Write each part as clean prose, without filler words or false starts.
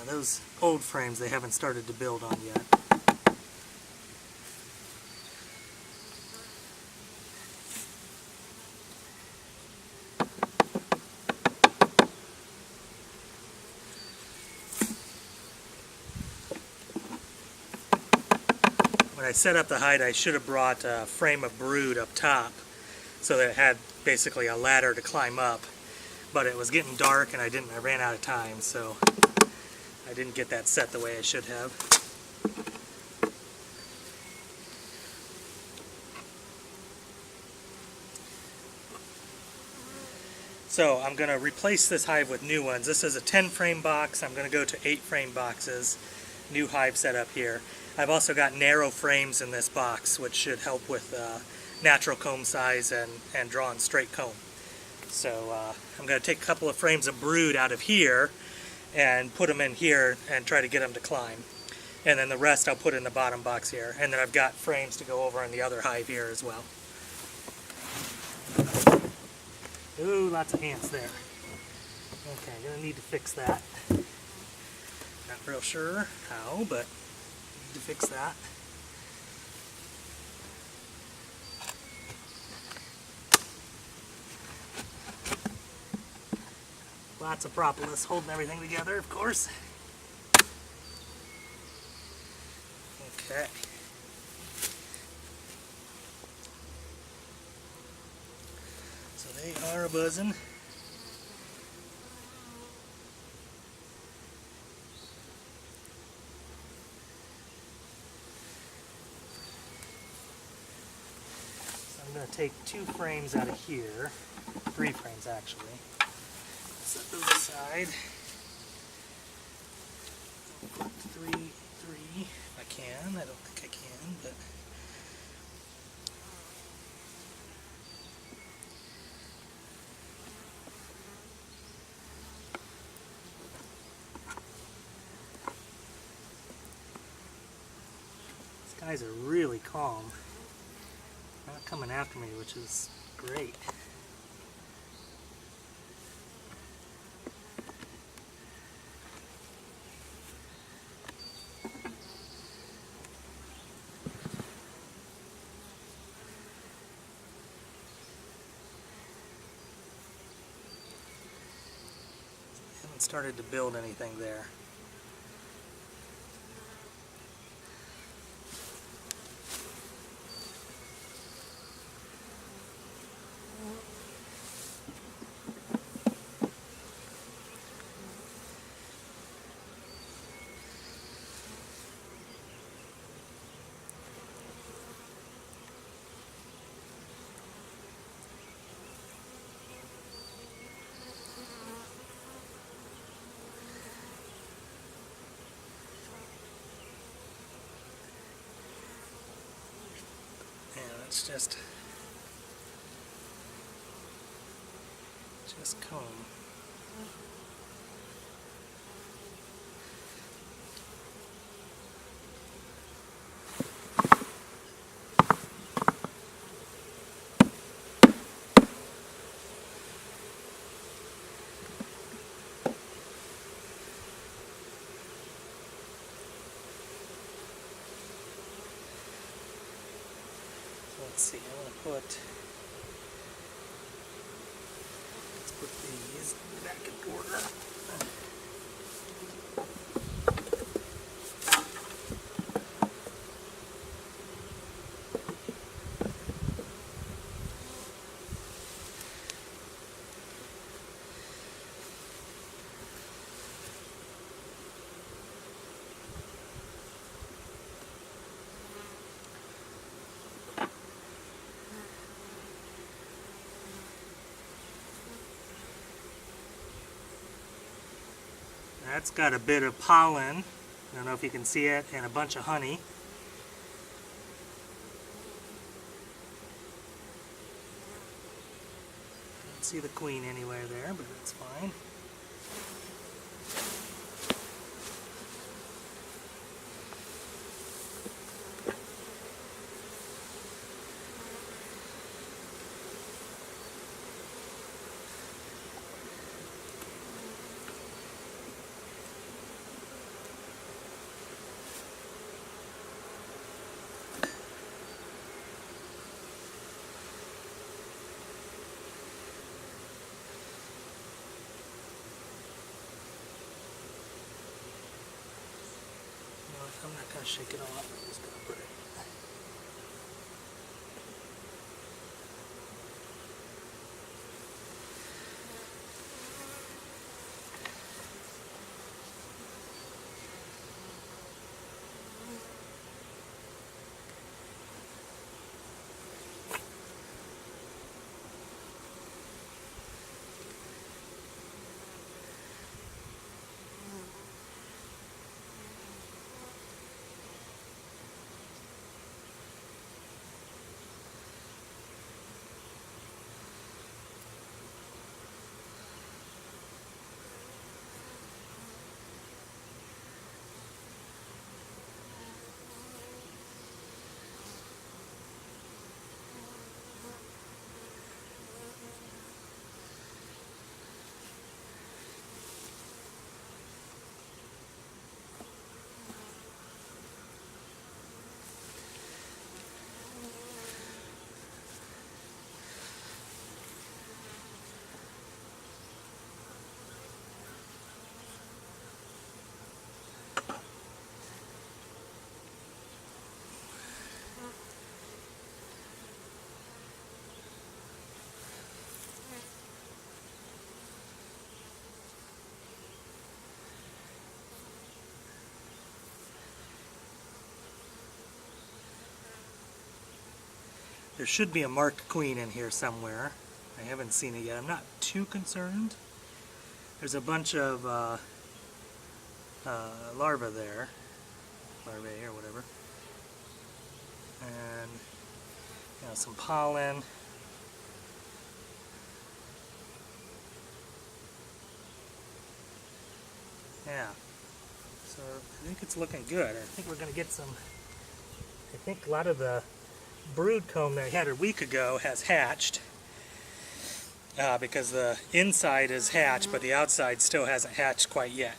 Yeah, those old frames they haven't started to build on yet. When I set up the hide, I should have brought a frame of brood up top so that it had basically a ladder to climb up. But it was getting dark and I ran out of time, so I didn't get that set the way I should have. So I'm going to replace this hive with new ones. This is a 10 frame box. I'm going to go to 8 frame boxes. New hive setup here. I've also got narrow frames in this box, which should help with natural comb size and drawn straight comb. So I'm going to take a couple of frames of brood out of here and put them in here and try to get them to climb. And then the rest I'll put in the bottom box here. And then I've got frames to go over in the other hive here as well. Ooh, lots of ants there. Okay, I'm going to need to fix that. Not real sure how, but need to fix that. Lots of propolis holding everything together, of course. Okay. So they are buzzing. So I'm going to take 2 frames out of here, 3 frames actually. Set those aside. I'll put 3 if I can. I don't think I can, but these guys are really calm. Not coming after me, which is great. Started to build anything there. It's just comb. Let's see, let's put these back in order. That's got a bit of pollen, I don't know if you can see it, and a bunch of honey. Can't see the queen anywhere there, but that's fine. shake it off. I'm just gonna put it. There should be a marked queen in here somewhere. I haven't seen it yet. I'm not too concerned. There's a bunch of larvae there. Larvae or whatever. And some pollen. Yeah. So I think it's looking good. I think we're going to get some... I think a lot of the brood comb that I had a week ago has hatched because the inside is hatched but the outside still hasn't hatched quite yet.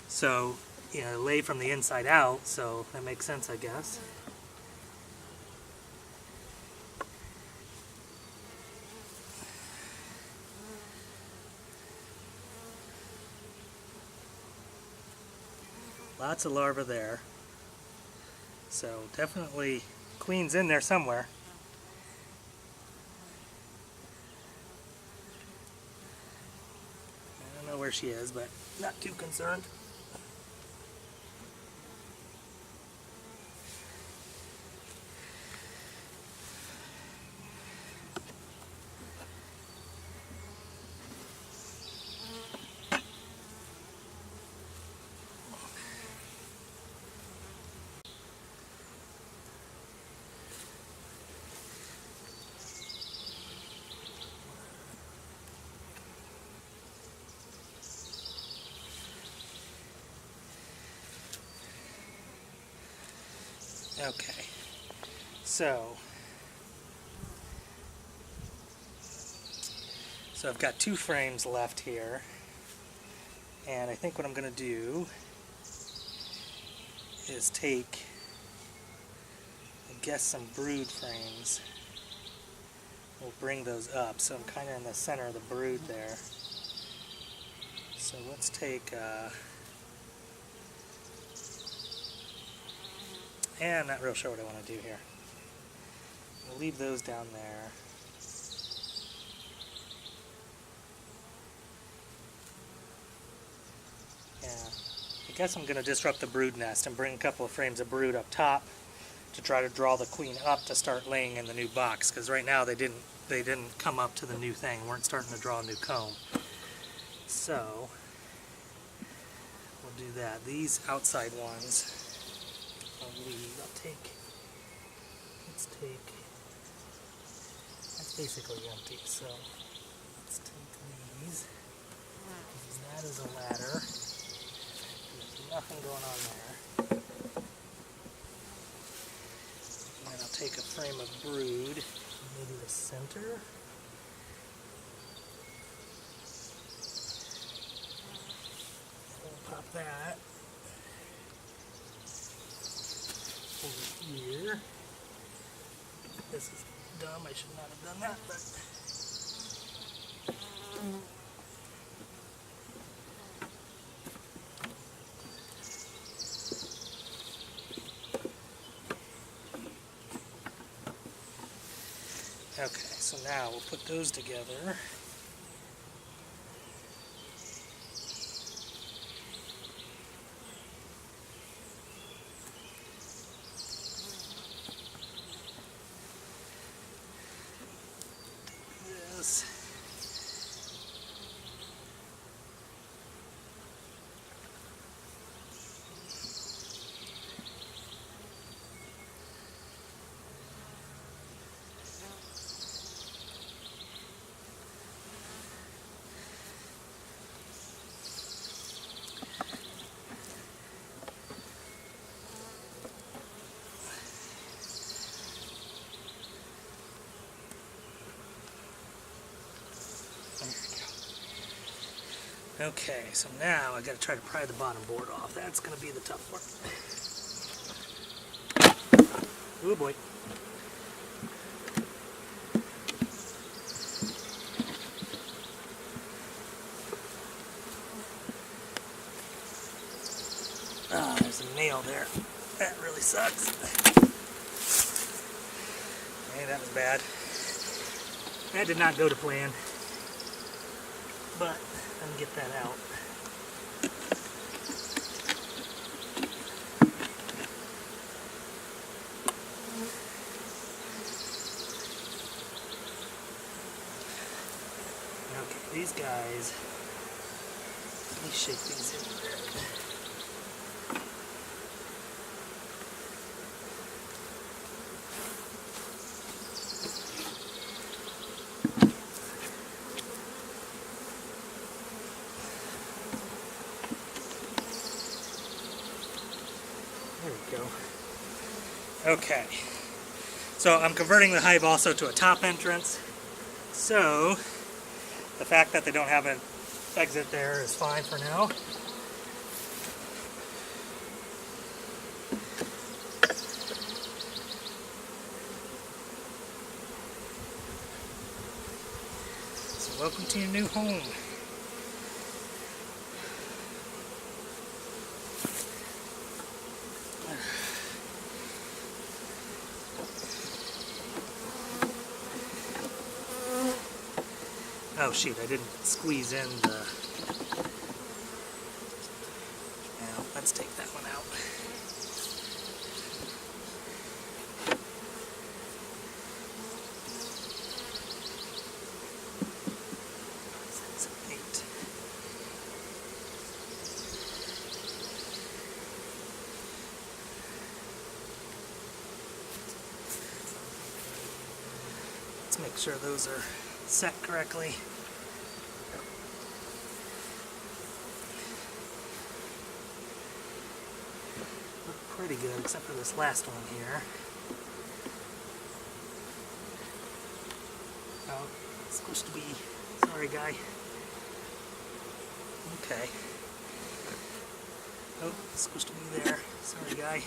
So lay from the inside out, so that makes sense, I guess. Lots of larvae there. So definitely queen's in there somewhere. I don't know where she is, but not too concerned. Okay, so I've got 2 frames left here, and I think what I'm going to do is take, I guess, some brood frames. We'll bring those up, so I'm kind of in the center of the brood there. So let's take and I'm not real sure what I want to do here. We'll leave those down there. Yeah, I guess I'm going to disrupt the brood nest and bring a couple of frames of brood up top to try to draw the queen up to start laying in the new box, because right now they didn't come up to the new thing, weren't starting to draw a new comb. So we'll do that. These outside ones I'll leave. Let's take, that's basically empty, so let's take these. Use that as a ladder. There's nothing going on there. And then I'll take a frame of brood, maybe the center. We'll pop that over here. This is dumb, I should not have done that, but Okay, so now we'll put those together. This. Okay, so now I gotta try to pry the bottom board off. That's gonna be the tough part. Oh boy. Ah, there's a nail there. That really sucks. Okay, that was bad. That did not go to plan. But let me get that out. Okay, these guys, let me shake these in a bit. There we go. Okay, so I'm converting the hive also to a top entrance. So the fact that they don't have an exit there is fine for now. So welcome to your new home. Oh shoot, I didn't squeeze in the... Now, let's take that one out. That's 8. Let's make sure those are set correctly. Look pretty good, except for this last one here. Oh, it's supposed to be... Sorry, guy. Okay. Oh, it's supposed to be there. Sorry, guy.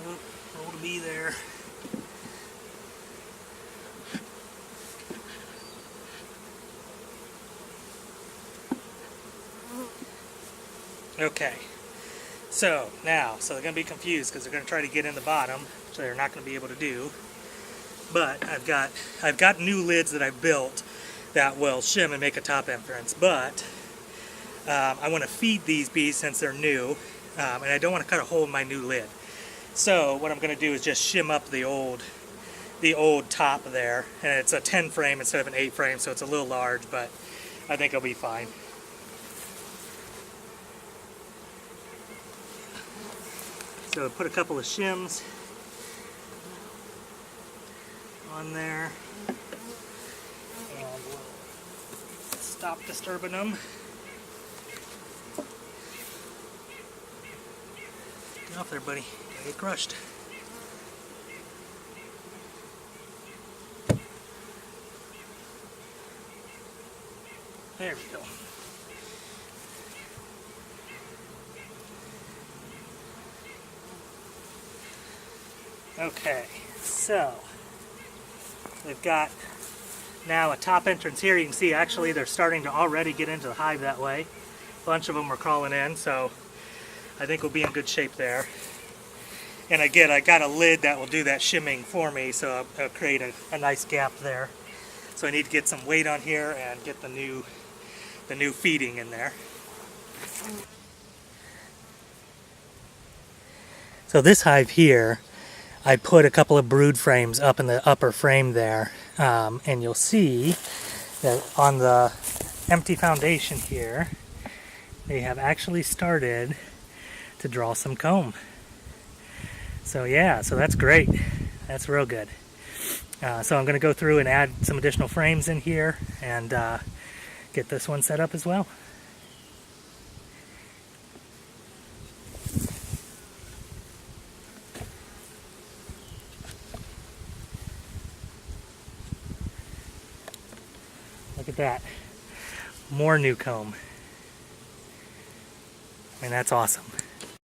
Oh, roll to be there. Okay, so now, so they're going to be confused because they're going to try to get in the bottom, which they're not going to be able to do. But I've got new lids that I've built that will shim and make a top entrance. But I want to feed these bees since they're new, and I don't want to cut a hole in my new lid. So what I'm going to do is just shim up the old top there, and it's a 10 frame instead of an 8 frame, so it's a little large, but I think it'll be fine. So put a couple of shims on there, and we'll stop disturbing them. Get off there, buddy. Don't get crushed. There we go. Okay, so we've got now a top entrance here. You can see actually they're starting to already get into the hive that way. A bunch of them were crawling in, so I think we'll be in good shape there. And again, I got a lid that will do that shimming for me, so I'll create a nice gap there. So I need to get some weight on here and get the new feeding in there. So this hive here, I put a couple of brood frames up in the upper frame there, and you'll see that on the empty foundation here, they have actually started to draw some comb. So yeah, so that's great. That's real good. So I'm going to go through and add some additional frames in here and get this one set up as well. Look at that. More new comb. I mean, that's awesome.